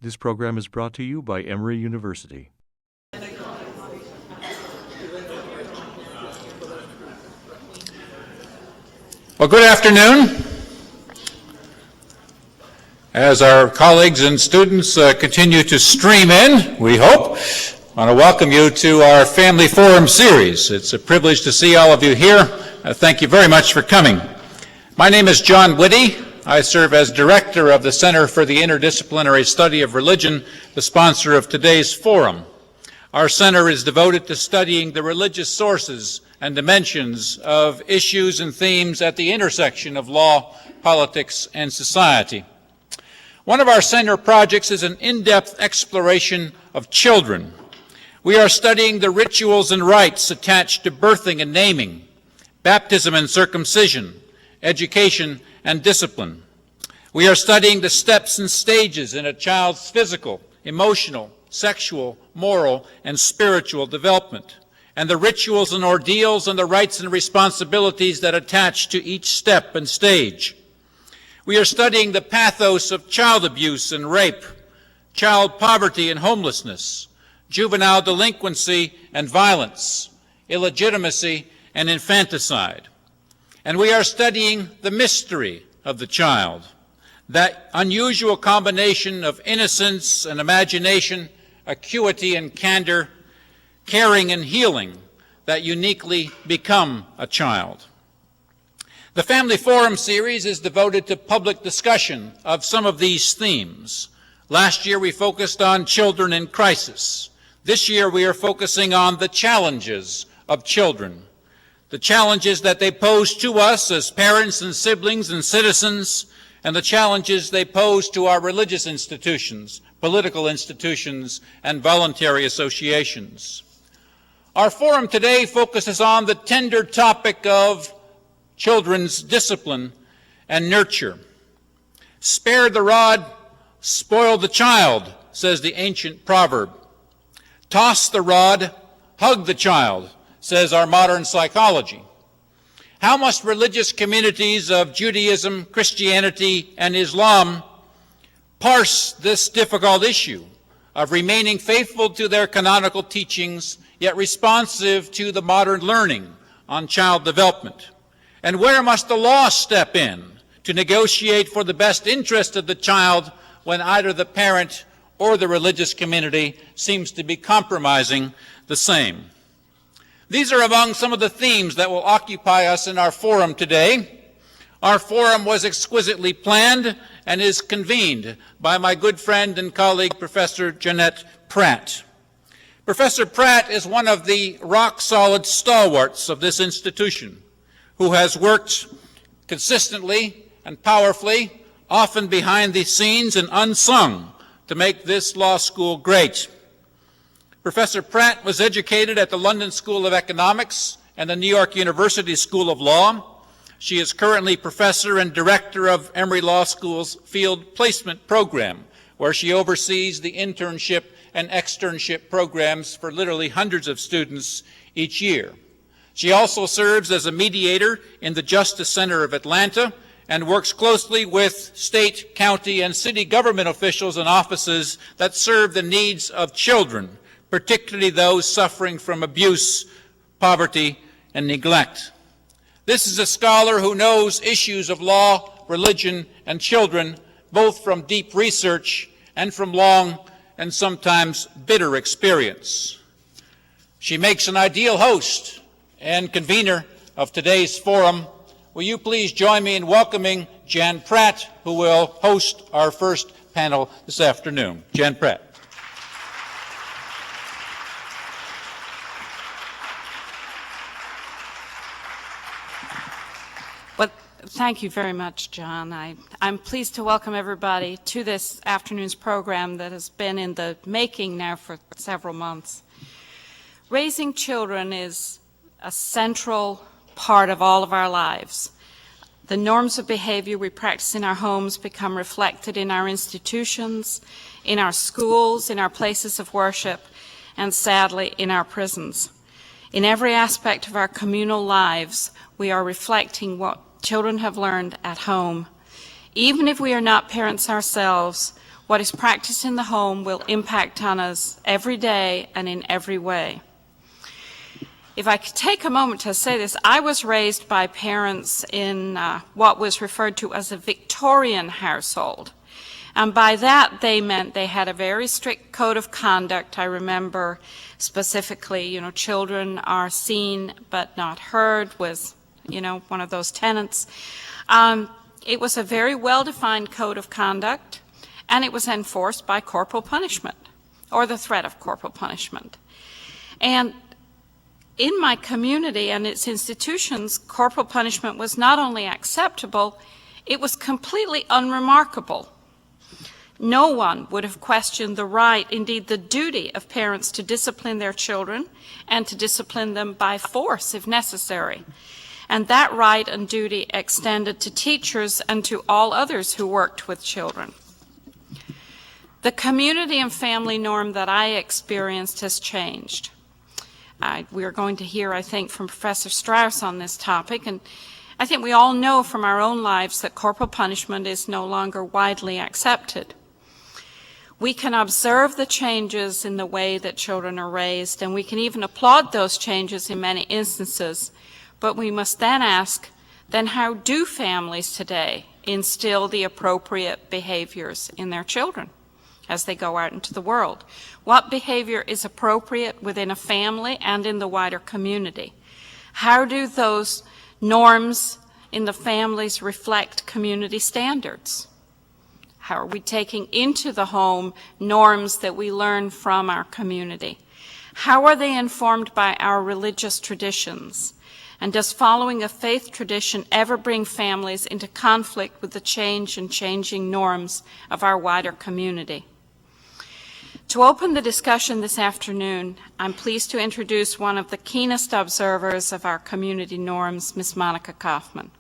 This program is brought to you by Emory University. Well, good afternoon. As our colleagues and students continue to stream in, we hope, I want to welcome you to our Family Forum series. It's a privilege to see all of you here. Thank you very much for coming. My name is John Whitty. I serve as director of the Center for the Interdisciplinary Study of Religion, the sponsor of today's forum. Our center is devoted to studying the religious sources and dimensions of issues and themes at the intersection of law, politics, and society. One of our center projects is an in-depth exploration of children. We are studying the rituals and rites attached to birthing and naming, baptism and circumcision, education and discipline. We are studying the steps and stages in a child's physical, emotional, sexual, moral, and spiritual development, and the rituals and ordeals and the rights and responsibilities that attach to each step and stage. We are studying the pathos of child abuse and rape, child poverty and homelessness, juvenile delinquency and violence, illegitimacy and infanticide. And we are studying the mystery of the child, that unusual combination of innocence and imagination, acuity and candor, caring and healing that uniquely become a child. The Family Forum series is devoted to public discussion of some of these themes. Last year we focused on children in crisis. This year we are focusing on the challenges of children, the challenges that they pose to us as parents and siblings and citizens, and the challenges they pose to our religious institutions, political institutions, and voluntary associations. Our forum today focuses on the tender topic of children's discipline and nurture. Spare the rod, spoil the child, says the ancient proverb. Toss the rod, hug the child, says our modern psychology. How must religious communities of Judaism, Christianity, and Islam parse this difficult issue of remaining faithful to their canonical teachings, yet responsive to the modern learning on child development? And where must the law step in to negotiate for the best interest of the child when either the parent or the religious community seems to be compromising the same? These are among some of the themes that will occupy us in our forum today. Our forum was exquisitely planned and is convened by my good friend and colleague, Professor Jeanette Pratt. Professor Pratt is one of the rock-solid stalwarts of this institution, who has worked consistently and powerfully, often behind the scenes and unsung, to make this law school great. Professor Pratt was educated at the London School of Economics and the New York University School of Law. She is currently professor and director of Emory Law School's Field Placement Program, where she oversees the internship and externship programs for literally hundreds of students each year. She also serves as a mediator in the Justice Center of Atlanta and works closely with state, county, and city government officials and offices that serve the needs of children, particularly those suffering from abuse, poverty, and neglect. This is a scholar who knows issues of law, religion, and children, both from deep research and from long and sometimes bitter experience. She makes an ideal host and convener of today's forum. Will you please join me in welcoming Jan Pratt, who will host our first panel this afternoon. Jan Pratt. Well, thank you very much, John. I'm pleased to welcome everybody to this afternoon's program that has been in the making now for several months. Raising children is a central part of all of our lives. The norms of behavior we practice in our homes become reflected in our institutions, in our schools, in our places of worship, and sadly, in our prisons. In every aspect of our communal lives, we are reflecting what children have learned at home. Even if we are not parents ourselves, What is practiced in the home will impact on us every day and in every way. If I could take a moment to say this, I was raised by parents in what was referred to as a Victorian household. And by that, they meant they had a very strict code of conduct. I remember specifically, children are seen but not heard was, one of those tenets. It was a very well-defined code of conduct, and it was enforced by corporal punishment, or the threat of corporal punishment. And in my community and its institutions, corporal punishment was not only acceptable, it was completely unremarkable. No one would have questioned the right, indeed the duty, of parents to discipline their children and to discipline them by force if necessary. And that right and duty extended to teachers and to all others who worked with children. The community and family norm that I experienced has changed. We are going to hear, I think, from Professor Straus on this topic, and I think we all know from our own lives that corporal punishment is no longer widely accepted. We can observe the changes in the way that children are raised, and we can even applaud those changes in many instances, but we must then ask, then how do families today instill the appropriate behaviors in their children as they go out into the world? What behavior is appropriate within a family and in the wider community? How do those norms in the families reflect community standards? How are we taking into the home norms that we learn from our community? How are they informed by our religious traditions? And does following a faith tradition ever bring families into conflict with the change and changing norms of our wider community? To open the discussion this afternoon, I'm pleased to introduce one of the keenest observers of our community norms, Ms. Monica Kaufman.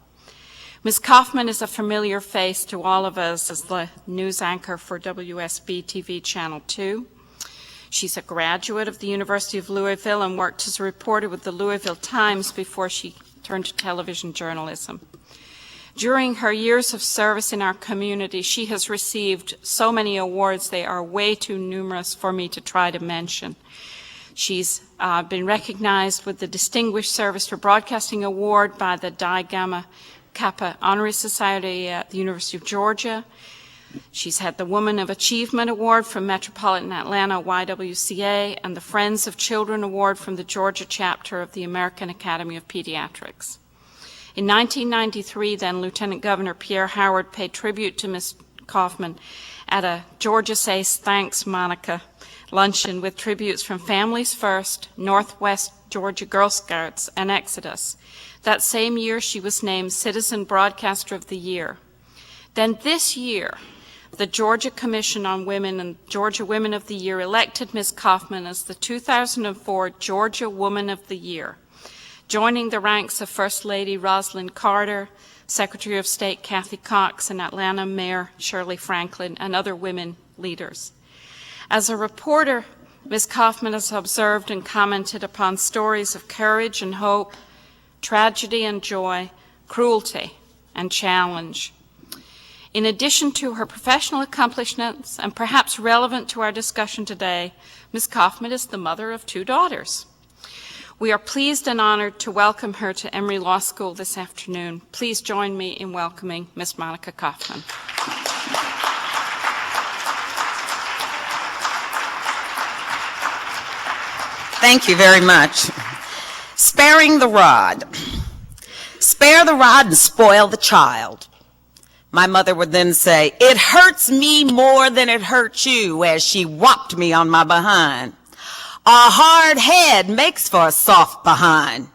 Ms. Kaufman is a familiar face to all of us as the news anchor for WSB TV Channel 2. She's a graduate of the University of Louisville and worked as a reporter with the Louisville Times before she turned to television journalism. During her years of service in our community, she has received so many awards, they are way too numerous for me to try to mention. She's been recognized with the Distinguished Service for Broadcasting Award by the Di Gamma Kappa Honorary Society at the University of Georgia. She's had the Woman of Achievement Award from Metropolitan Atlanta YWCA and the Friends of Children Award from the Georgia chapter of the American Academy of Pediatrics. In 1993, then Lieutenant Governor Pierre Howard paid tribute to Ms. Kaufman at a Georgia Says Thanks Monica luncheon with tributes from Families First, Northwest Georgia Girl Scouts, and Exodus. That same year, she was named Citizen Broadcaster of the Year. Then this year, the Georgia Commission on Women and Georgia Women of the Year elected Ms. Kaufman as the 2004 Georgia Woman of the Year, joining the ranks of First Lady Rosalind Carter, Secretary of State Kathy Cox, and Atlanta Mayor Shirley Franklin, and other women leaders. As a reporter, Ms. Kaufman has observed and commented upon stories of courage and hope, tragedy and joy, cruelty and challenge. In addition to her professional accomplishments, and perhaps relevant to our discussion today, Ms. Kaufman is the mother of 2 daughters. We are pleased and honored to welcome her to Emory Law School this afternoon. Please join me in welcoming Ms. Monica Kaufman. Thank you very much. Sparing the rod. Spare the rod and spoil the child. My mother would then say, "It hurts me more than it hurts you," as she whopped me on my behind. A hard head makes for a soft behind.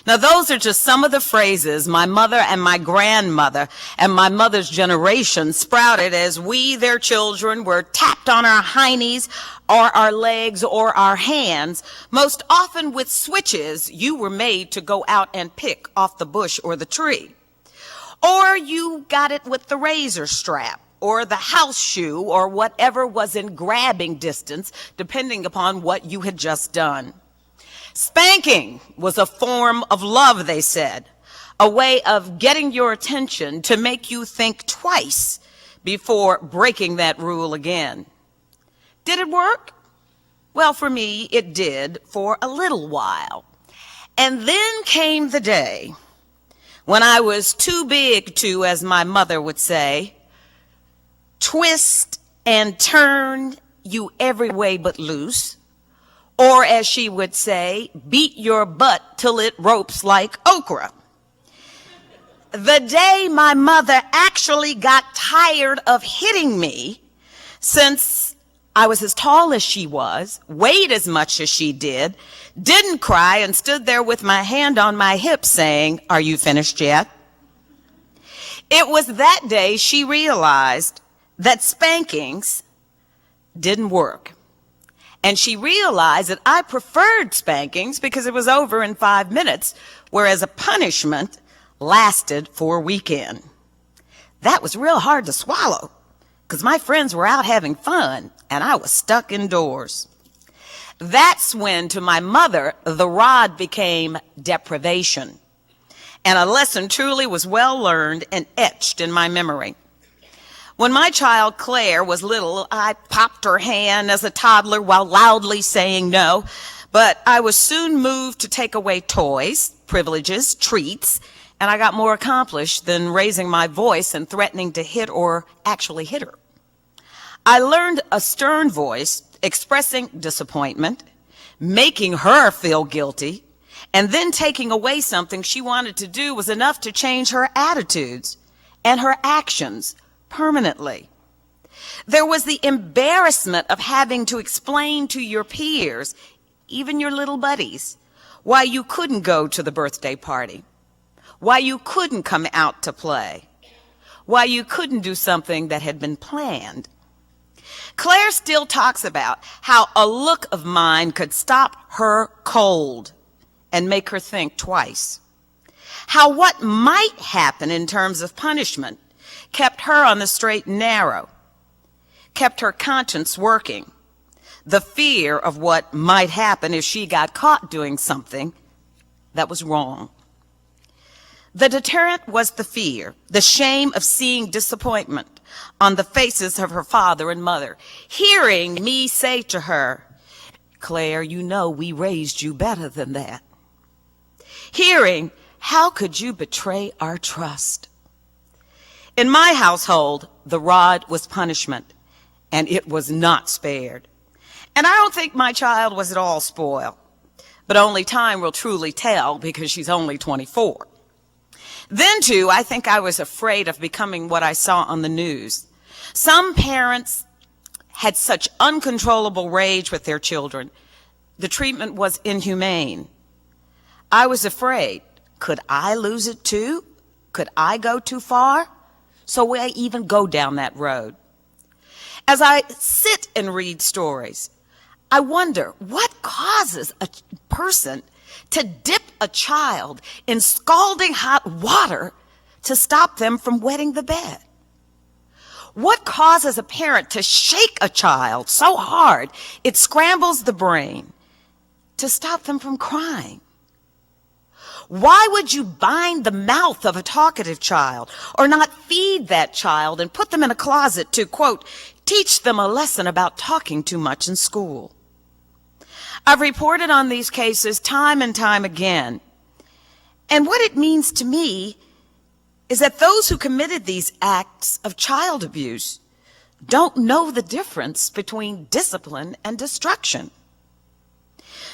Now, those are just some of the phrases my mother and my grandmother and my mother's generation sprouted as we, their children, were tapped on our heinies or our legs or our hands, most often with switches you were made to go out and pick off the bush or the tree. Or you got it with the razor strap, or the house shoe, or whatever was in grabbing distance, depending upon what you had just done. Spanking was a form of love, they said, a way of getting your attention to make you think twice before breaking that rule again. Did it work? Well, for me, it did for a little while. And then came the day when I was too big to, as my mother would say, twist and turn you every way but loose, or as she would say, beat your butt till it ropes like okra. The day my mother actually got tired of hitting me, since I was as tall as she was, weighed as much as she did, didn't cry, and stood there with my hand on my hip saying, "Are you finished yet?" It was that day she realized that spankings didn't work. And she realized that I preferred spankings because it was over in 5 minutes, whereas a punishment lasted for a weekend. That was real hard to swallow because my friends were out having fun and I was stuck indoors. That's when, to my mother, the rod became deprivation. And a lesson truly was well learned and etched in my memory. When my child Claire was little, I popped her hand as a toddler while loudly saying no, but I was soon moved to take away toys, privileges, treats, and I got more accomplished than raising my voice and threatening to hit or actually hit her. I learned a stern voice expressing disappointment, making her feel guilty, and then taking away something she wanted to do was enough to change her attitudes and her actions permanently. There was the embarrassment of having to explain to your peers, even your little buddies, why you couldn't go to the birthday party, why you couldn't come out to play, why you couldn't do something that had been planned. Claire still talks about how a look of mine could stop her cold and make her think twice. How what might happen in terms of punishment kept her on the straight and narrow, kept her conscience working. The fear of what might happen if she got caught doing something that was wrong. The deterrent was the fear, the shame of seeing disappointment on the faces of her father and mother, hearing me say to her, "Claire, you know we raised you better than that." Hearing, "How could you betray our trust?" In my household, the rod was punishment, and it was not spared. And I don't think my child was at all spoiled, but only time will truly tell because she's only 24. Then, too, I think I was afraid of becoming what I saw on the news. Some parents had such uncontrollable rage with their children. The treatment was inhumane. I was afraid. Could I lose it too? Could I go too far? So will I even go down that road? As I sit and read stories, I wonder what causes a person to dip a child in scalding hot water to stop them from wetting the bed? What causes a parent to shake a child so hard it scrambles the brain to stop them from crying? Why would you bind the mouth of a talkative child or not feed that child and put them in a closet to, quote, teach them a lesson about talking too much in school? I've reported on these cases time and time again. And what it means to me is that those who committed these acts of child abuse don't know the difference between discipline and destruction.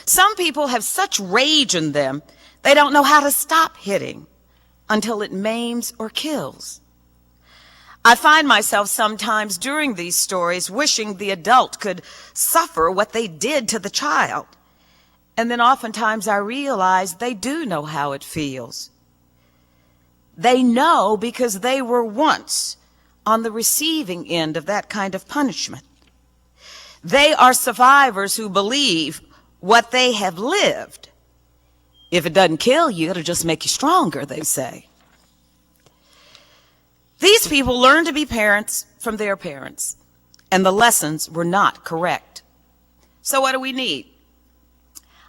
Some people have such rage in them, they don't know how to stop hitting until it maims or kills. I find myself sometimes during these stories wishing the adult could suffer what they did to the child. And then oftentimes I realize they do know how it feels. They know because they were once on the receiving end of that kind of punishment. They are survivors who believe what they have lived. If it doesn't kill you, it'll just make you stronger, they say. These people learned to be parents from their parents, and the lessons were not correct. So what do we need?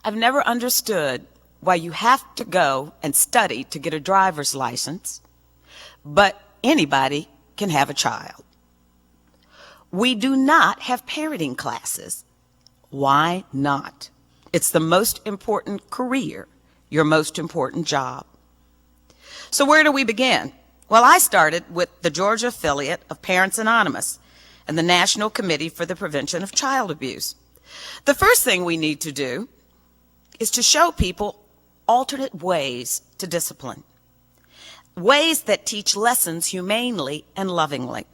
I've never understood why you have to go and study to get a driver's license, but anybody can have a child. We do not have parenting classes. Why not? It's the most important career, your most important job. So where do we begin? Well, I started with the Georgia affiliate of Parents Anonymous and the National Committee for the Prevention of Child Abuse. The first thing we need to do is to show people alternate ways to discipline, ways that teach lessons humanely and lovingly.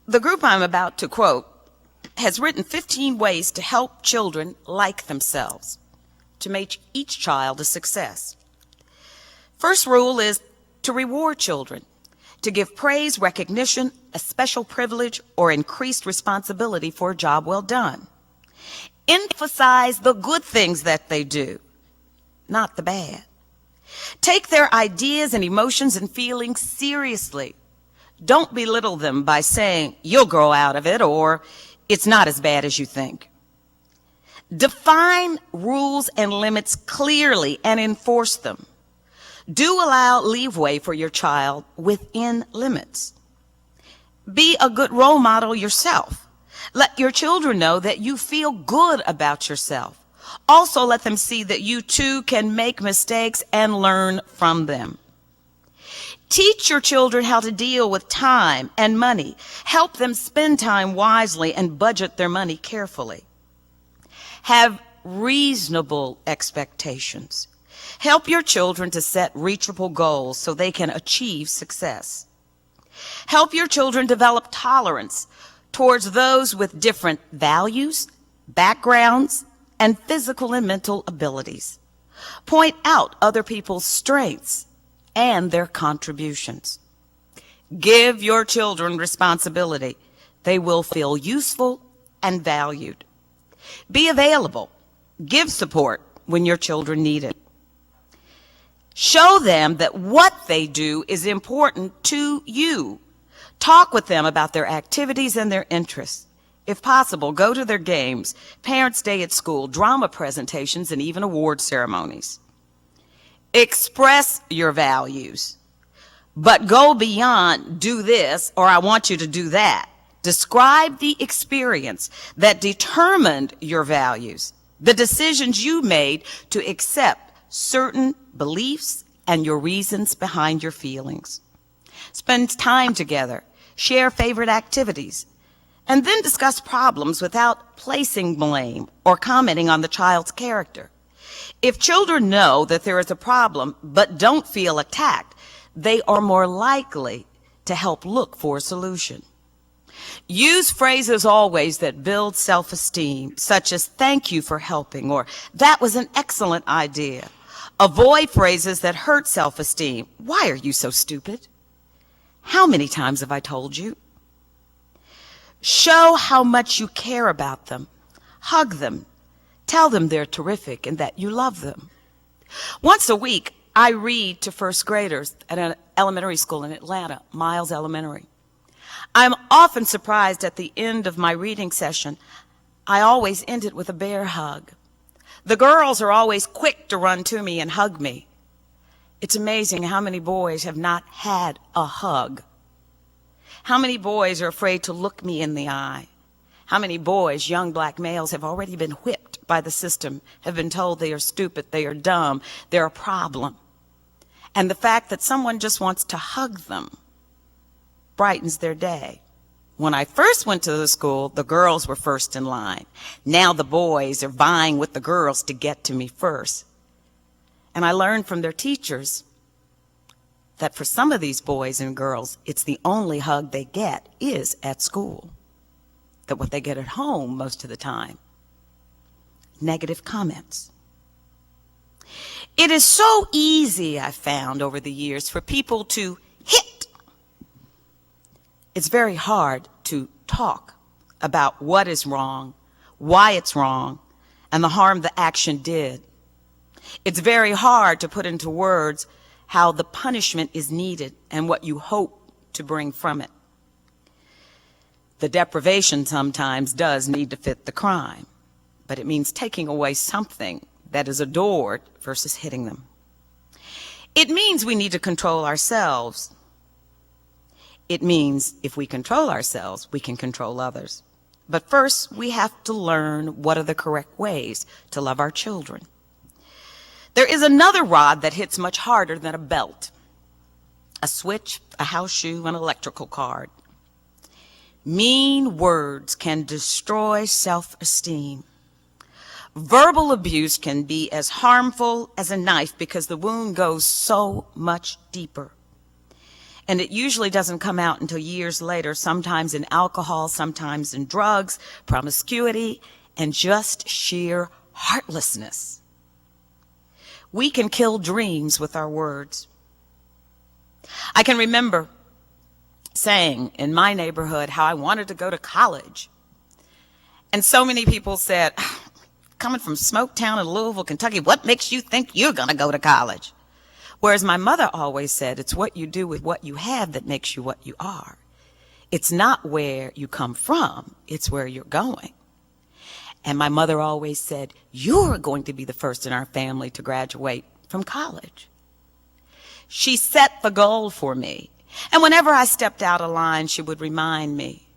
The group I'm about to quote has written 15 ways to help children like themselves, to make each child a success. First rule is to reward children, to give praise, recognition, a special privilege, or increased responsibility for a job well done. Emphasize the good things that they do, not the bad. Take their ideas and emotions and feelings seriously. Don't belittle them by saying, "You'll grow out of it," or "It's not as bad as you think." Define rules and limits clearly and enforce them. Do allow leeway for your child within limits. Be a good role model yourself. Let your children know that you feel good about yourself. Also, let them see that you too can make mistakes and learn from them. Teach your children how to deal with time and money. Help them spend time wisely and budget their money carefully. Have reasonable expectations. Help your children to set reachable goals so they can achieve success. Help your children develop tolerance towards those with different values, backgrounds, and physical and mental abilities. Point out other people's strengths and their contributions. Give your children responsibility. They will feel useful and valued. Be available. Give support when your children need it. Show them that what they do is important to you. Talk with them about their activities and their interests. If possible, go to their games, Parents' Day at school, drama presentations, and even award ceremonies. Express your values, but go beyond "do this" or "I want you to do that." Describe the experience that determined your values, the decisions you made to accept certain beliefs and your reasons behind your feelings. Spend time together, share favorite activities, and then discuss problems without placing blame or commenting on the child's character. If children know that there is a problem but don't feel attacked, they are more likely to help look for a solution. Use phrases always that build self-esteem, such as "thank you for helping" or "that was an excellent idea." Avoid phrases that hurt self-esteem. "Why are you so stupid?" "How many times have I told you?" Show how much you care about them. Hug them. Tell them they're terrific and that you love them. Once a week, I read to first graders at an elementary school in Atlanta, Miles Elementary. I'm often surprised at the end of my reading session. I always end it with a bear hug. The girls are always quick to run to me and hug me. It's amazing how many boys have not had a hug. How many boys are afraid to look me in the eye? How many boys, young black males, have already been whipped by the system, have been told they are stupid, they are dumb, they're a problem. And the fact that someone just wants to hug them brightens their day. When I first went to the school, the girls were first in line. Now the boys are vying with the girls to get to me first. And I learned from their teachers that for some of these boys and girls, it's the only hug they get is at school. That what they get at home most of the time, negative comments. It is so easy, I found over the years, for people to hit. It's very hard to talk about what is wrong, why it's wrong, and the harm the action did. It's very hard to put into words how the punishment is needed and what you hope to bring from it. The deprivation sometimes does need to fit the crime, but it means taking away something that is adored versus hitting them. It means we need to control ourselves. It means if we control ourselves, we can control others. But first, we have to learn what are the correct ways to love our children. There is another rod that hits much harder than a belt, a switch, a house shoe, an electrical cord. Mean words can destroy self-esteem. Verbal abuse can be as harmful as a knife because the wound goes so much deeper. And it usually doesn't come out until years later, sometimes in alcohol, sometimes in drugs, promiscuity, and just sheer heartlessness. We can kill dreams with our words. I can remember saying in my neighborhood how I wanted to go to college. And so many people said, coming from Smoketown in Louisville, Kentucky, what makes you think you're going to go to college? Whereas my mother always said, it's what you do with what you have that makes you what you are. It's not where you come from, it's where you're going. And my mother always said, you're going to be the first in our family to graduate from college. She set the goal for me. And whenever I stepped out of line, she would remind me,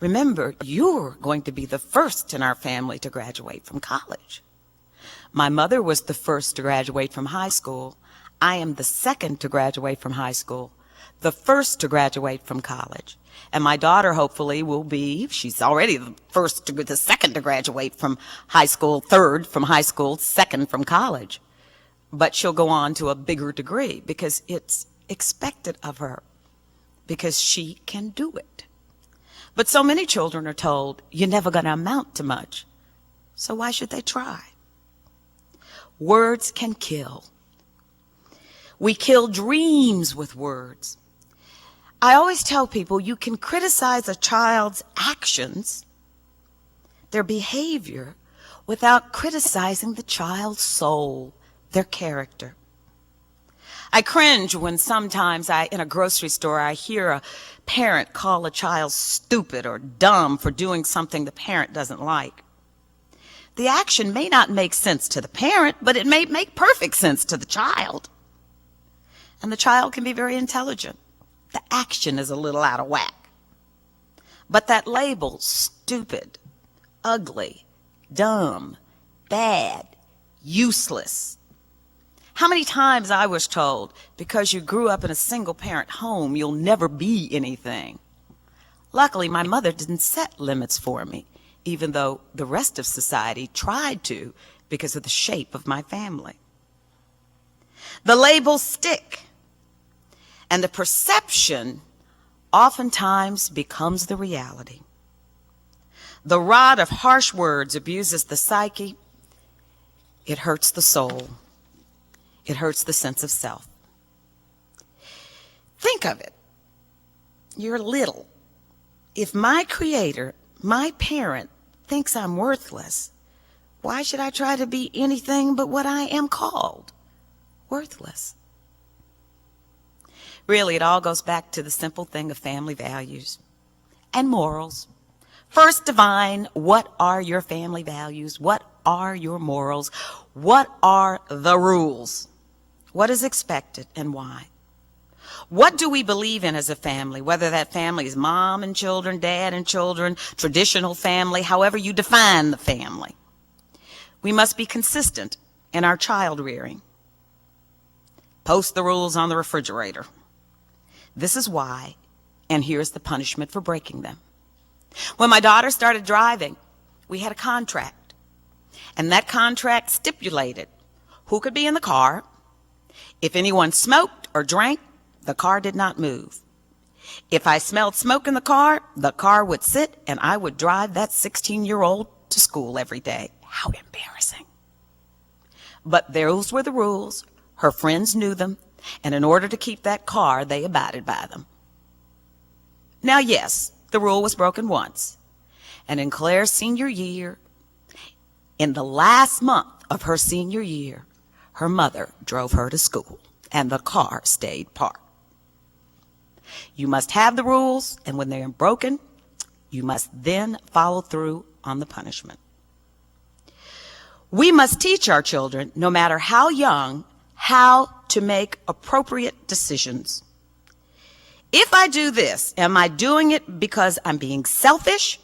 remember, you're going to be the first in our family to graduate from college. My mother was the first to graduate from high school. I am the second to graduate from high school, the first to graduate from college. And my daughter hopefully will be, she's already the second to graduate from high school, third from high school, second from college. But she'll go on to a bigger degree because it's expected of her, because she can do it. But so many children are told, you're never going to amount to much. So why should they try? Words can kill. We kill dreams with words. I always tell people you can criticize a child's actions, their behavior, without criticizing the child's soul, their character. I cringe when sometimes in a grocery store, I hear a parent call a child stupid or dumb for doing something the parent doesn't like. The action may not make sense to the parent, but it may make perfect sense to the child. And the child can be very intelligent. The action is a little out of whack. But that label, stupid, ugly, dumb, bad, useless. How many times I was told, because you grew up in a single-parent home, you'll never be anything. Luckily, my mother didn't set limits for me, even though the rest of society tried to because of the shape of my family. The labels stick. And the perception oftentimes becomes the reality. The rod of harsh words abuses the psyche. It hurts the soul. It hurts the sense of self. Think of it. You're little. If my creator, my parent, thinks I'm worthless, why should I try to be anything but what I am called? Worthless. Really, it all goes back to the simple thing of family values and morals. First, define what are your family values? What are your morals? What are the rules? What is expected and why? What do we believe in as a family, whether that family is mom and children, dad and children, traditional family, however you define the family? We must be consistent in our child rearing. Post the rules on the refrigerator. This is why, and here's the punishment for breaking them. When my daughter started driving, we had a contract. And that contract stipulated who could be in the car. If anyone smoked or drank, the car did not move. If I smelled smoke in the car would sit and I would drive that 16-year-old to school every day. How embarrassing. But those were the rules. Her friends knew them. And in order to keep that car, they abided by them. Now, yes, the rule was broken once. And in Claire's senior year, in the last month of her senior year, her mother drove her to school, and the car stayed parked. You must have the rules, and when they are broken, you must then follow through on the punishment. We must teach our children, no matter how young, how to make appropriate decisions. If I do this, am I doing it because I'm being selfish?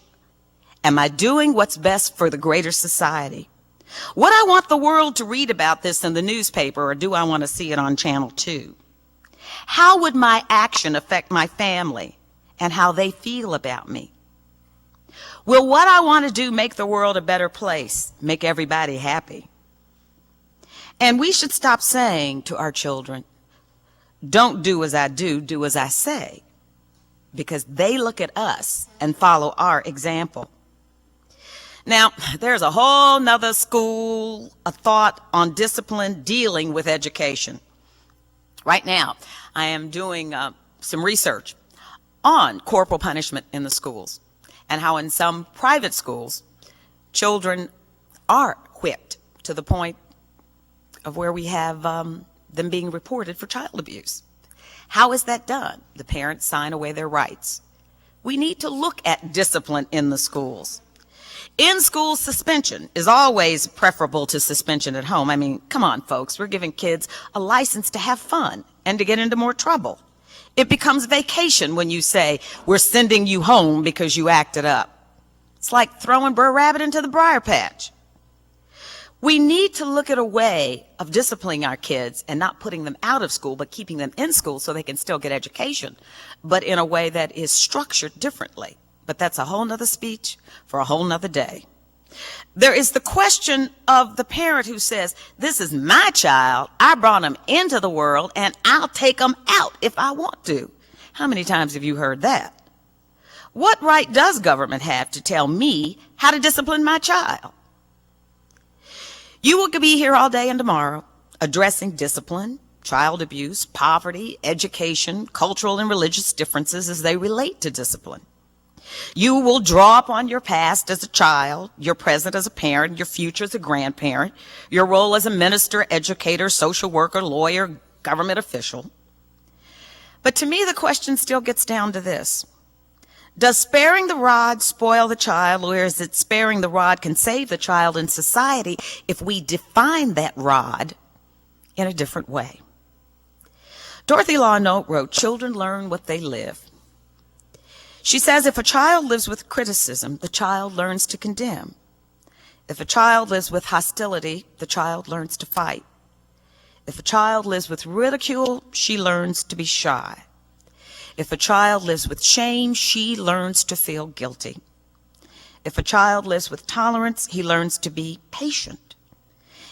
Am I doing what's best for the greater society? Would I want the world to read about this in the newspaper, or do I want to see it on Channel 2? How would my action affect my family and how they feel about me? Will what I want to do make the world a better place, make everybody happy? And we should stop saying to our children, don't do as I do, do as I say, because they look at us and follow our example. Now, there's a whole nother school of thought on discipline dealing with education. Right now, I am doing some research on corporal punishment in the schools and how in some private schools, children are whipped to the point of where we have them being reported for child abuse. How is that done? The parents sign away their rights. We need to look at discipline in the schools. In-school suspension is always preferable to suspension at home. I mean, come on, folks. We're giving kids a license to have fun and to get into more trouble. It becomes vacation when you say, we're sending you home because you acted up. It's like throwing Brer Rabbit into the briar patch. We need to look at a way of disciplining our kids and not putting them out of school, but keeping them in school so they can still get education, but in a way that is structured differently. But that's a whole nother speech for a whole nother day. There is the question of the parent who says, this is my child, I brought him into the world, and I'll take him out if I want to. How many times have you heard that? What right does government have to tell me how to discipline my child? You will be here all day and tomorrow addressing discipline, child abuse, poverty, education, cultural and religious differences as they relate to discipline. You will draw upon your past as a child, your present as a parent, your future as a grandparent, your role as a minister, educator, social worker, lawyer, government official. But to me, the question still gets down to this. Does sparing the rod spoil the child, or is it sparing the rod can save the child in society if we define that rod in a different way? Dorothy Law Note wrote, children learn what they live. She says, if a child lives with criticism, the child learns to condemn. If a child lives with hostility, the child learns to fight. If a child lives with ridicule, she learns to be shy. If a child lives with shame, she learns to feel guilty. If a child lives with tolerance, he learns to be patient.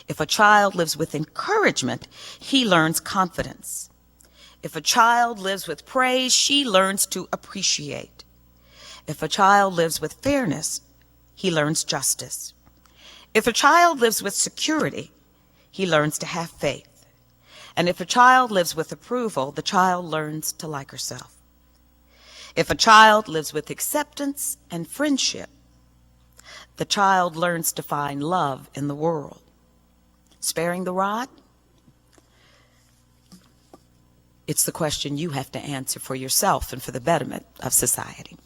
If a child lives with encouragement, he learns confidence. If a child lives with praise, she learns to appreciate. If a child lives with fairness, he learns justice. If a child lives with security, he learns to have faith. And if a child lives with approval, the child learns to like herself. If a child lives with acceptance and friendship, the child learns to find love in the world. Sparing the rod? It's the question you have to answer for yourself and for the betterment of society.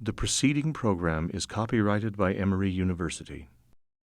The preceding program is copyrighted by Emory University.